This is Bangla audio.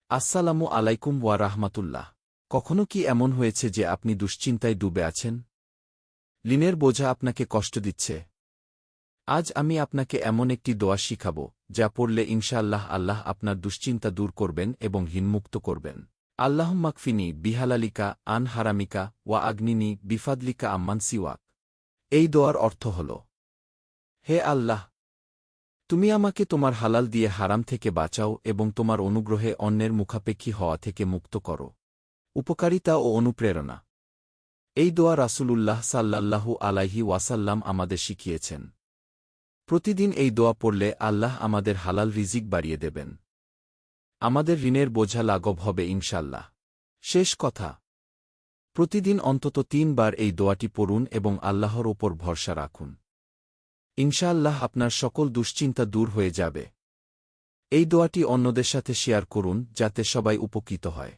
আসসালামু আলাইকুম ওয়া রাহমাতুল্লাহ। কখনো কি এমন হয়েছে যে আপনি দুশ্চিন্তায় ডুবে আছেন? ঋণের বোঝা আপনাকে কষ্ট দিচ্ছে? আজ আমি আপনাকে এমন একটি দোয়া শিখাব, যা পড়লে ইনশাআল্লাহ আল্লাহ আপনার দুশ্চিন্তা দূর করবেন এবং ঋণমুক্ত করবেন। আল্লাহুম্মাকফিনি বিহালালিকা আন হারামিকা ওয়া আগনিনি বিফাদলিকা আম্মান সিওয়াক। এই দোয়ার অর্থ হল, হে আল্লাহ, তুমি আমাকে তোমার হালাল দিয়ে হারাম থেকে বাঁচাও এবং তোমার অনুগ্রহে অন্যের মুখাপেক্ষী হওয়া থেকে মুক্ত করো। উপকারিতা ও অনুপ্রেরণা। এই দোয়া রাসূলুল্লাহ সাল্লাল্লাহু আলাইহি ওয়াসাল্লাম আমাদের শিখিয়েছেন। প্রতিদিন এই দোয়া পড়লে আল্লাহ আমাদের হালাল রিজিক বাড়িয়ে দেবেন। আমাদের ঋণের বোঝা লাঘব হবে ইনশাল্লাহ। শেষ কথা, প্রতিদিন অন্তত ৩ বার এই দোয়াটি পড়ুন এবং আল্লাহর ওপর ভরসা রাখুন। ইনশাআল্লাহ আপনার সকল দুশ্চিন্তা দূর হয়ে যাবে। এই দোয়াটি অন্যদের সাথে শেয়ার করুন যাতে সবাই উপকৃত হয়।